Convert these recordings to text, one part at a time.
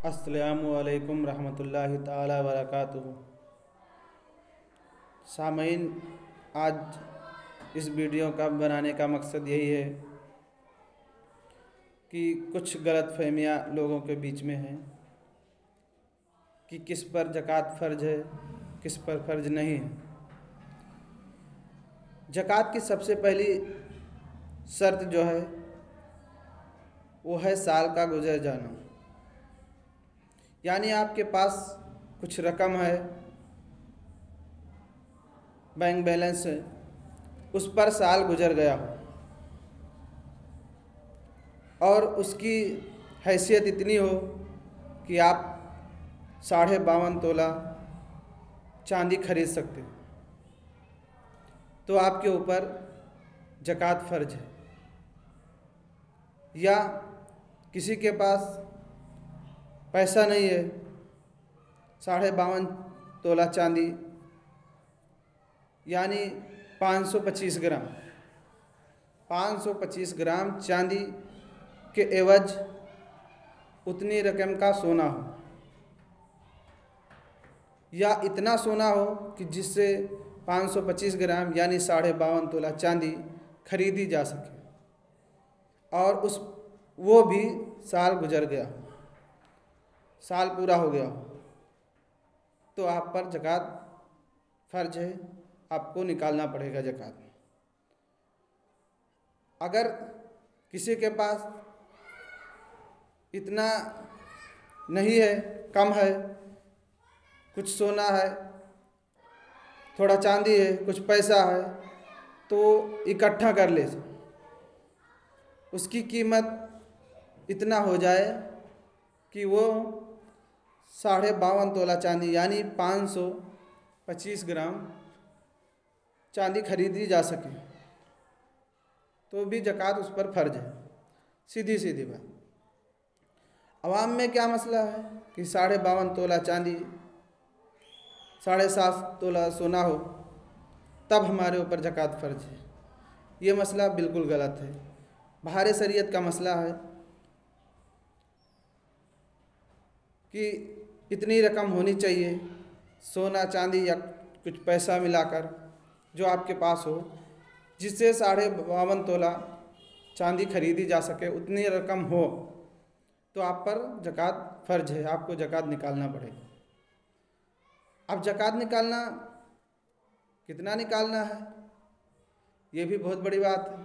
अस्सलामुअलैकुम रहमतुल्लाहि ताला वबरकातुहू। सामईन, आज इस वीडियो का बनाने का मकसद यही है कि कुछ गलतफहमियाँ लोगों के बीच में हैं कि किस पर ज़कात फ़र्ज है, किस पर फ़र्ज नहीं है। ज़कात की सबसे पहली शर्त जो है वो है साल का गुजर जाना। यानी आपके पास कुछ रकम है, बैंक बैलेंस है, उस पर साल गुजर गया हो और उसकी हैसियत इतनी हो कि आप 52.5 तोला चांदी खरीद सकते हो, तो आपके ऊपर ज़कात फ़र्ज है। या किसी के पास पैसा नहीं है, 52.5 तोला चांदी यानी 525 ग्राम 525 ग्राम चांदी के एवज उतनी रकम का सोना हो, या इतना सोना हो कि जिससे 525 ग्राम यानी 52.5 तोला चांदी खरीदी जा सके, और वो भी साल गुजर गया हो, साल पूरा हो गया हो, तो आप पर ज़कात फ़र्ज है, आपको निकालना पड़ेगा ज़कात। अगर किसी के पास इतना नहीं है, कम है, कुछ सोना है, थोड़ा चांदी है, कुछ पैसा है, तो इकट्ठा कर ले, उसकी कीमत इतना हो जाए कि वो 52.5 तोला चांदी यानी 525 ग्राम चांदी खरीदी जा सके, तो भी ज़कात उस पर फ़र्ज है। सीधी सीधी बात। अवाम में क्या मसला है कि 52.5 तोला चांदी, 7.5 तोला सोना हो तब हमारे ऊपर ज़कात फ़र्ज है। ये मसला बिल्कुल गलत है। बाहर शरीयत का मसला है कि इतनी रकम होनी चाहिए, सोना चांदी या कुछ पैसा मिलाकर जो आपके पास हो, जिससे 52.5 तोला चांदी खरीदी जा सके, उतनी रकम हो तो आप पर ज़कात फ़र्ज है, आपको ज़कात निकालना पड़ेगा। अब ज़कात निकालना, कितना निकालना है, ये भी बहुत बड़ी बात है।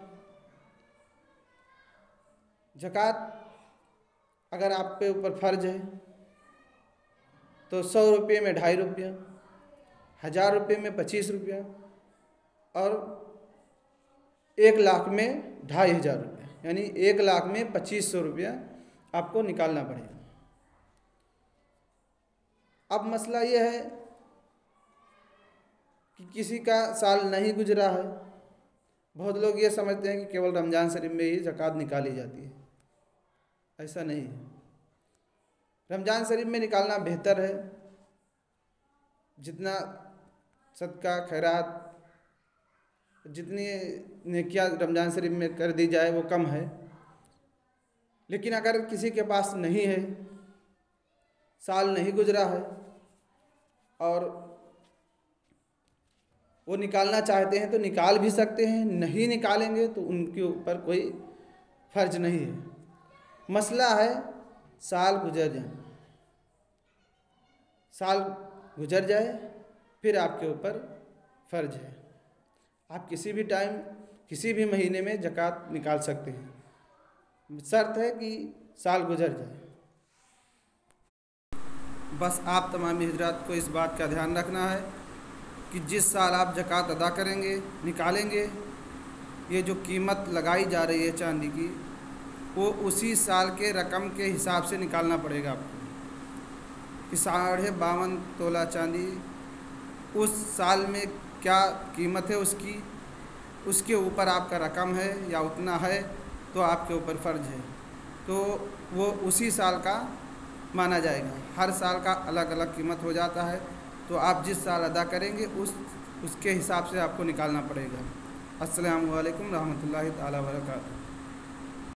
ज़कात अगर आप पे ऊपर फ़र्ज है तो 100 रुपये में 2.5 रुपया, 1000 रुपये में 25 रुपया और 1 लाख में 2,500 रुपये, यानी 1 लाख में 2500 रुपया आपको निकालना पड़ेगा। अब मसला ये है कि किसी का साल नहीं गुजरा है। बहुत लोग ये समझते हैं कि केवल रमज़ान शरीफ में ही ज़कात निकाली जाती है। ऐसा नहीं है। रमज़ान शरीफ में निकालना बेहतर है। जितना सदका खैरात, जितनी नेकियां रमज़ान शरीफ में कर दी जाए वो कम है। लेकिन अगर किसी के पास नहीं है, साल नहीं गुजरा है और वो निकालना चाहते हैं तो निकाल भी सकते हैं, नहीं निकालेंगे तो उनके ऊपर कोई फ़र्ज नहीं है। मसला है साल गुजर जाए, साल गुजर जाए फिर आपके ऊपर फ़र्ज है। आप किसी भी टाइम, किसी भी महीने में ज़कात निकाल सकते हैं, शर्त है कि साल गुजर जाए। बस आप तमाम हज़रात को इस बात का ध्यान रखना है कि जिस साल आप ज़कात अदा करेंगे, निकालेंगे, ये जो कीमत लगाई जा रही है चांदी की, वो उसी साल के रकम के हिसाब से निकालना पड़ेगा आपको। कि 52.5 तोला चांदी उस साल में क्या कीमत है उसकी, उसके ऊपर आपका रकम है या उतना है तो आपके ऊपर फ़र्ज है, तो वो उसी साल का माना जाएगा। हर साल का अलग अलग कीमत हो जाता है, तो आप जिस साल अदा करेंगे उसके हिसाब से आपको निकालना पड़ेगा। अस्सलामु अलैकुम रहमतुल्लाहि ताला वबरकातुहू।